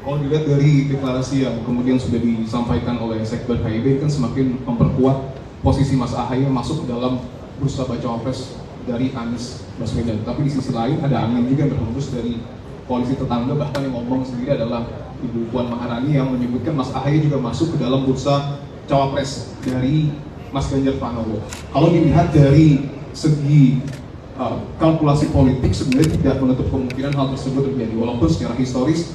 Kalau dilihat dari deklarasi yang kemudian sudah disampaikan oleh Sekber KIB kan semakin memperkuat posisi Mas AHY masuk ke dalam bursa baca pres dari Anies Baswedan. Tapi di sisi lain ada angin juga yang berhembus dari koalisi tetangga, bahkan yang ngomong sendiri adalah Ibu Puan Maharani yang menyebutkan Mas AHY juga masuk ke dalam bursa cawapres dari Mas Ganjar Pranowo. Kalau dilihat dari segi kalkulasi politik sebenarnya tidak menutup kemungkinan hal tersebut terjadi, walaupun secara historis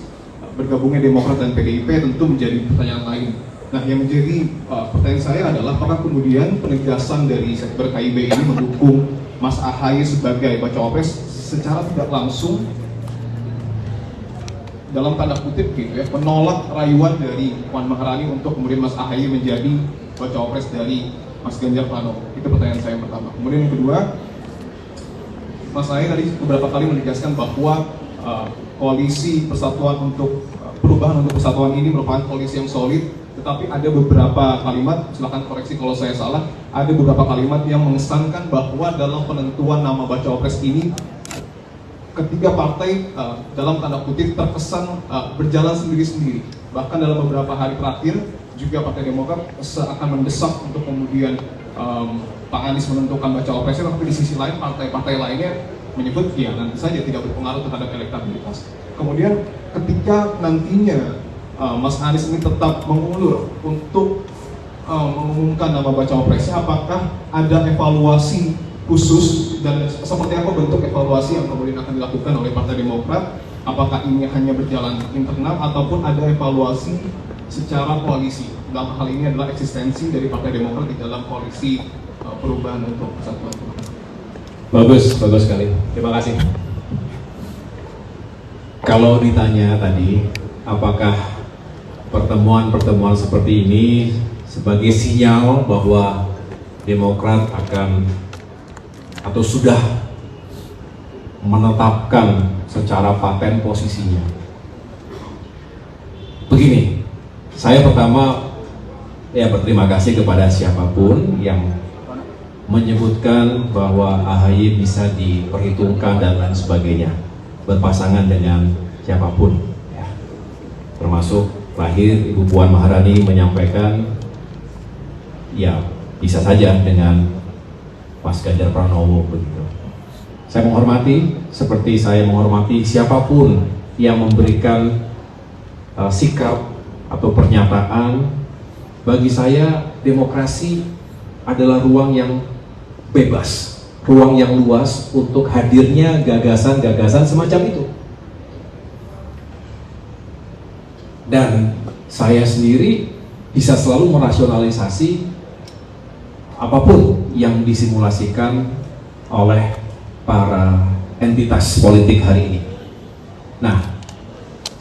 bergabungnya Demokrat dan PDIP tentu menjadi pertanyaan lain. Nah, yang menjadi pertanyaan saya adalah apakah kemudian penegasan dari Sekber KIB ini mendukung Mas AHY sebagai baca pres secara tidak langsung dalam tanda kutip gitu ya, menolak rayuan dari Puan Maharani untuk kemudian Mas AHY menjadi baca pres dari Mas Ganjar Pranowo. Itu pertanyaan saya yang pertama. Kemudian yang kedua, Mas AHY tadi beberapa kali menegaskan bahwa koalisi persatuan untuk perubahan untuk persatuan ini merupakan koalisi yang solid, tetapi ada beberapa kalimat, silakan koreksi kalau saya salah, ada beberapa kalimat yang mengesankan bahwa dalam penentuan nama baca pres ini ketiga partai dalam tanda kutip terkesan berjalan sendiri-sendiri. Bahkan dalam beberapa hari terakhir juga Partai Demokrat seakan mendesak untuk kemudian Pak Anies menentukan baca presnya, tapi di sisi lain partai-partai lainnya menyebut ya nanti saja tidak berpengaruh terhadap elektabilitas. Kemudian ketika nantinya Mas Anies ini tetap mengulur untuk mengumumkan nama baca presnya, apakah ada evaluasi khusus dan seperti apa bentuk evaluasi yang kemudian akan dilakukan oleh Partai Demokrat? Apakah ini hanya berjalan internal ataupun ada evaluasi secara koalisi? Dalam hal ini adalah eksistensi dari Partai Demokrat di dalam koalisi perubahan untuk persatuan. Bagus sekali. Terima kasih. Kalau ditanya tadi, apakah pertemuan-pertemuan seperti ini sebagai sinyal bahwa Demokrat akan atau sudah menetapkan secara paten posisinya? Begini, saya pertama berterima kasih kepada siapapun yang menyebutkan bahwa AHY bisa diperhitungkan dan lain sebagainya, berpasangan dengan siapapun ya. Termasuk terakhir Ibu Puan Maharani menyampaikan ya bisa saja dengan Mas Ganjar Pranowo begitu. Saya menghormati, seperti saya menghormati siapapun yang memberikan sikap atau pernyataan. Bagi saya demokrasi adalah ruang yang bebas, ruang yang luas untuk hadirnya gagasan-gagasan semacam itu. Dan saya sendiri bisa selalu merasionalisasi apapun yang disimulasikan oleh para entitas politik hari ini. Nah,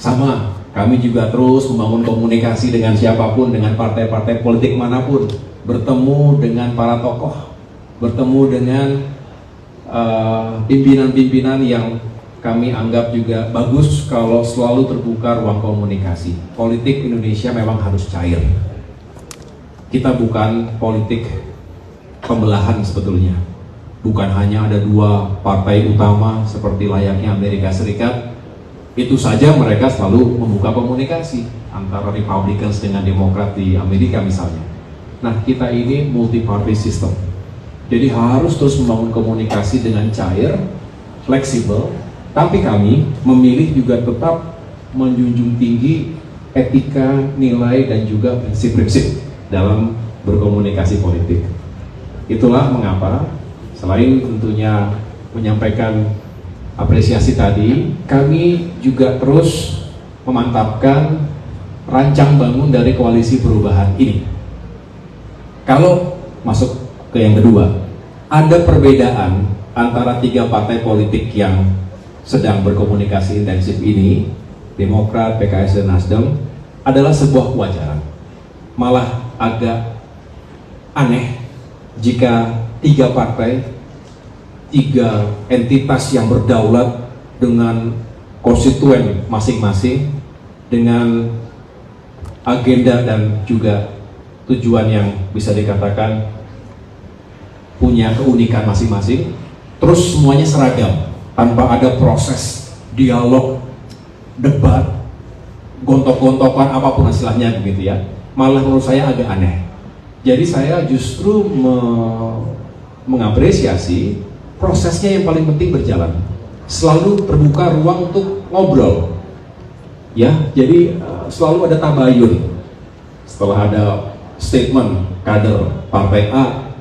sama, kami juga terus membangun komunikasi dengan siapapun, dengan partai-partai politik manapun, bertemu dengan para tokoh, bertemu dengan pimpinan-pimpinan yang kami anggap juga bagus kalau selalu terbuka ruang komunikasi. Politik Indonesia memang harus cair. Kita bukan politik pembelahan sebetulnya. Bukan hanya ada dua partai utama seperti layaknya Amerika Serikat. Itu saja mereka selalu membuka komunikasi antara Republicans dengan Demokrat di Amerika misalnya. Nah, kita ini multi-party system. Jadi harus terus membangun komunikasi dengan cair, fleksibel, tapi kami memilih juga tetap menjunjung tinggi etika, nilai, dan juga prinsip-prinsip dalam berkomunikasi politik. Itulah mengapa, selain tentunya menyampaikan apresiasi tadi, kami juga terus memantapkan rancang bangun dari koalisi perubahan ini. Kalau masuk ke yang kedua, ada perbedaan antara tiga partai politik yang sedang berkomunikasi intensif ini, Demokrat, PKS, dan Nasdem, adalah sebuah kewajaran. Malah agak aneh jika tiga partai, tiga entitas yang berdaulat dengan konstituen masing-masing, dengan agenda dan juga tujuan yang bisa dikatakan punya keunikan masing-masing, terus semuanya seragam tanpa ada proses dialog, debat, gontok-gontokan apapun istilahnya begitu ya. Malah menurut saya agak aneh. Jadi saya justru mengapresiasi prosesnya yang paling penting berjalan. Selalu terbuka ruang untuk ngobrol. Ya, jadi selalu ada tabayun. Setelah ada statement kader partai A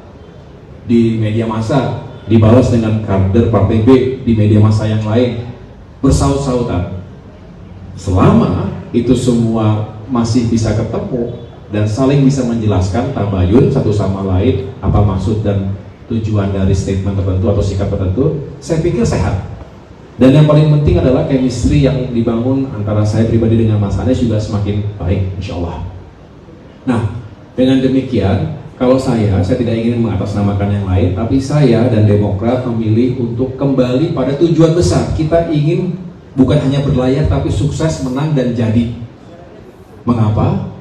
di media massa dibalas dengan kader partai B di media massa yang lain, bersaut-sautan. Selama itu semua masih bisa ketemu dan saling bisa menjelaskan tabayun satu sama lain apa maksud dan tujuan dari statement tertentu atau sikap tertentu, saya pikir sehat. Dan yang paling penting adalah chemistry yang dibangun antara saya pribadi dengan Mas Anies juga semakin baik, insya Allah. Nah, dengan demikian, kalau saya tidak ingin mengatasnamakan yang lain, tapi saya dan Demokrat memilih untuk kembali pada tujuan besar. Kita ingin bukan hanya berlayar, tapi sukses, menang, dan jadi. Mengapa?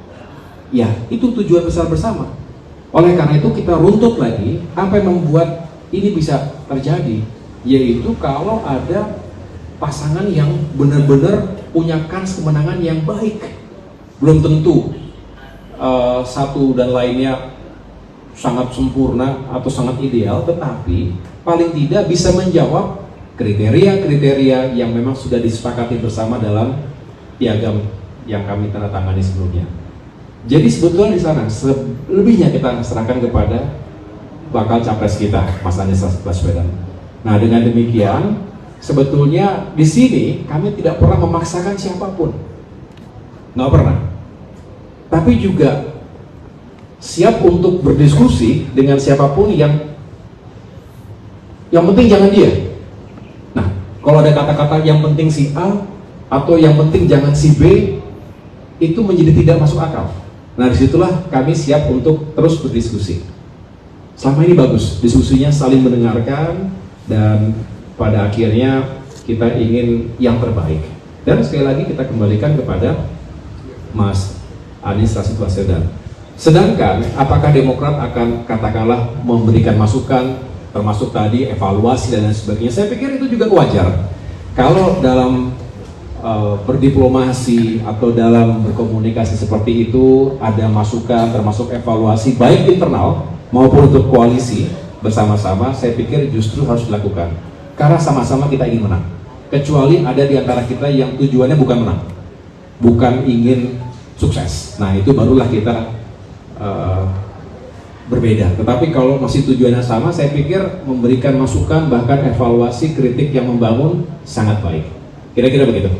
Ya, itu tujuan besar bersama. Oleh karena itu kita runtut lagi apa yang membuat ini bisa terjadi, yaitu kalau ada pasangan yang benar-benar punya kans kemenangan yang baik. Belum tentu satu dan lainnya sangat sempurna atau sangat ideal, tetapi paling tidak bisa menjawab kriteria-kriteria yang memang sudah disepakati bersama dalam piagam yang kami tanda tangani sebelumnya. Jadi sebetulnya di sana selebihnya kita serahkan kepada bakal capres kita, Mas Anies Baswedan. Nah, dengan demikian sebetulnya di sini kami tidak pernah memaksakan siapapun, nggak pernah. Tapi juga siap untuk berdiskusi dengan siapapun yang penting jangan dia. Nah, kalau ada kata-kata yang penting si A atau yang penting jangan si B, itu menjadi tidak masuk akal. Nah, disitulah kami siap untuk terus berdiskusi. Selama ini bagus, diskusinya saling mendengarkan dan pada akhirnya kita ingin yang terbaik. Dan sekali lagi kita kembalikan kepada Mas Anies Baswedan. Sedangkan apakah Demokrat akan katakanlah memberikan masukan, termasuk tadi evaluasi dan lain sebagainya, saya pikir itu juga wajar. Kalau dalam berdiplomasi atau dalam berkomunikasi seperti itu ada masukan termasuk evaluasi baik internal maupun untuk koalisi bersama-sama, saya pikir justru harus dilakukan karena sama-sama kita ingin menang. Kecuali ada di antara kita yang tujuannya bukan menang, bukan ingin sukses. Nah, itu barulah kita berbeda. Tetapi kalau masih tujuannya sama, saya pikir memberikan masukan bahkan evaluasi kritik yang membangun sangat baik. Kira-kira begitu.